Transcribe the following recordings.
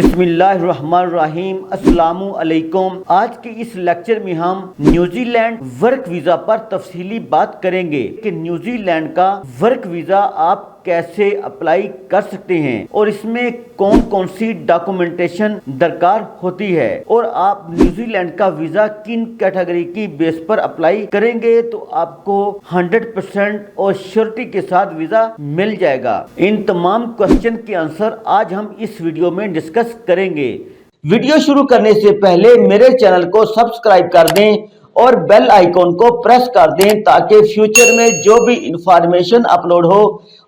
बिस्मिल्लाहिर्रहमानिर्रहीम। अस्सलामु अलैकुम। आज के इस लेक्चर में हम न्यूजीलैंड वर्क वीजा पर तफसीली बात करेंगे कि न्यूजीलैंड का वर्क वीजा आप कैसे अप्लाई कर सकते हैं और इसमें कौन कौन सी डॉक्यूमेंटेशन दरकार होती है और आप न्यूजीलैंड का वीजा किन कैटेगरी की बेस पर अप्लाई करेंगे तो आपको 100% और श्योरिटी के साथ वीजा मिल जाएगा। इन तमाम क्वेश्चन के आंसर आज हम इस वीडियो में डिस्कस करेंगे। वीडियो शुरू करने से पहले मेरे चैनल को सब्सक्राइब कर दें और बेल आइकॉन को प्रेस कर दें ताकि फ्यूचर में जो भी इंफॉर्मेशन अपलोड हो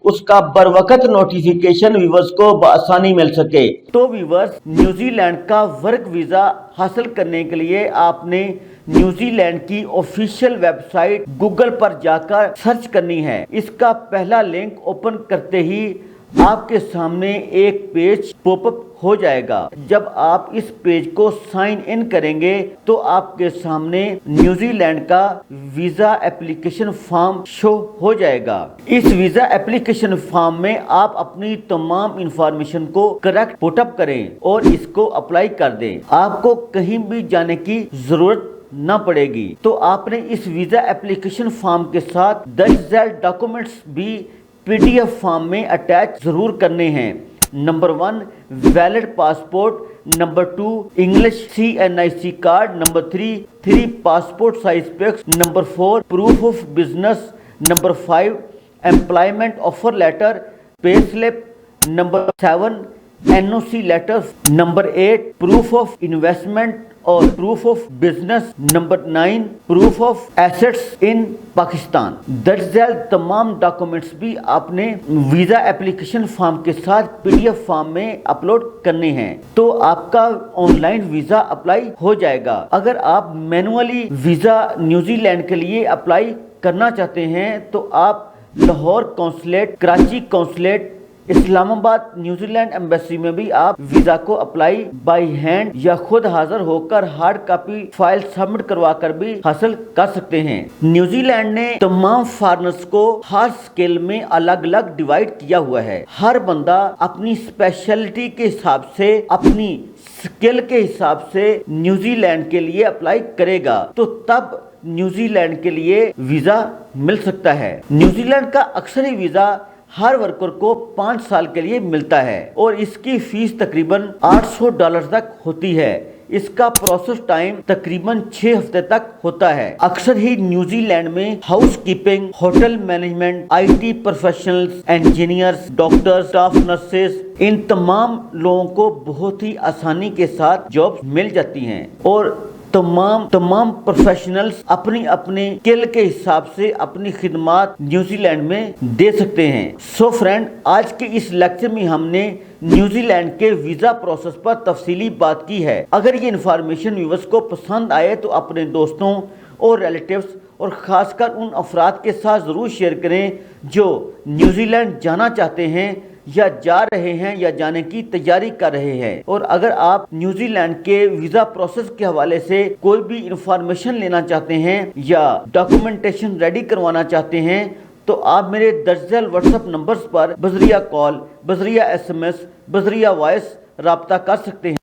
उसका बरवकत नोटिफिकेशन व्यूअर्स को आसानी मिल सके। तो व्यूअर्स, न्यूजीलैंड का वर्क वीजा हासिल करने के लिए आपने न्यूजीलैंड की ऑफिशियल वेबसाइट गूगल पर जाकर सर्च करनी है। इसका पहला लिंक ओपन करते ही आपके सामने एक पेज पॉपअप हो जाएगा। जब आप इस पेज को साइन इन करेंगे तो आपके सामने न्यूजीलैंड का वीजा एप्लीकेशन फॉर्म शो हो जाएगा। इस वीजा एप्लीकेशन फॉर्म में आप अपनी तमाम इंफॉर्मेशन को करेक्ट पुटअप करें और इसको अप्लाई कर दें। आपको कहीं भी जाने की जरूरत न पड़ेगी। तो आपने इस वीजा एप्लीकेशन फॉर्म के साथ दर्ज झैल डॉक्यूमेंट्स भी पीडीएफ फॉर्म में अटैच जरूर करने हैं। Number 1 valid passport, number 2 English CNIC card, number 3 passport size pics, number 4 proof of business, number 5 employment offer letter, pay slip, number 7 NOC letter, number 8 proof of investment और proof of business, number 9 proof of assets in Pakistan. दर्ज झैल तमाम documents भी आपने visa application form के साथ PDF form में upload करने हैं तो आपका ऑनलाइन वीजा अप्लाई हो जाएगा। अगर आप मैनुअली वीजा न्यूजीलैंड के लिए अप्लाई करना चाहते हैं तो आप Lahore consulate, Karachi consulate, Islamabad New Zealand embassy में भी आप वीजा को अप्लाई बाय हैंड या खुद हाजिर होकर हार्ड कॉपी फाइल सबमिट करवा कर भी हासिल कर सकते हैं। न्यूजीलैंड ने तमाम फॉरेनर्स को हर स्किल में अलग अलग डिवाइड किया हुआ है। हर बंदा अपनी स्पेशलिटी के हिसाब से, अपनी स्किल के हिसाब से न्यूजीलैंड के लिए अप्लाई करेगा तो तब न्यूजीलैंड के लिए वीजा मिल सकता है। न्यूजीलैंड का अक्सरी वीजा हर वर्कर को 5 साल के लिए मिलता है और इसकी फीस तकरीबन $800 तक होती है। इसका प्रोसेस टाइम तकरीबन 6 हफ्ते तक होता है। अक्सर ही न्यूजीलैंड में हाउस कीपिंग, होटल मैनेजमेंट, IT professionals, engineers, doctors, staff nurses, इन तमाम लोगों को बहुत ही आसानी के साथ जॉब मिल जाती हैं और तमाम प्रोफेशनल्स अपनी अपने स्किल के हिसाब से अपनी खिदमात न्यूजीलैंड में दे सकते हैं। सो फ्रेंड, आज के इस लेक्चर में हमने न्यूजीलैंड के वीजा प्रोसेस पर तफसीली बात की है। अगर ये इन्फॉर्मेशन व्यूअर्स को पसंद आए तो अपने दोस्तों और रिलेटिव्स और खासकर उन अफराद के साथ ज़रूर शेयर करें जो न्यूजीलैंड जाना चाहते हैं या जा रहे हैं या जाने की तैयारी कर रहे हैं। और अगर आप न्यूजीलैंड के वीजा प्रोसेस के हवाले से कोई भी इंफॉर्मेशन लेना चाहते हैं या डॉक्यूमेंटेशन रेडी करवाना चाहते हैं तो आप मेरे दर्ज झैल व्हाट्सएप नंबर्स पर बजरिया कॉल, बजरिया SMS, बजरिया वॉइस राब्ता कर सकते हैं।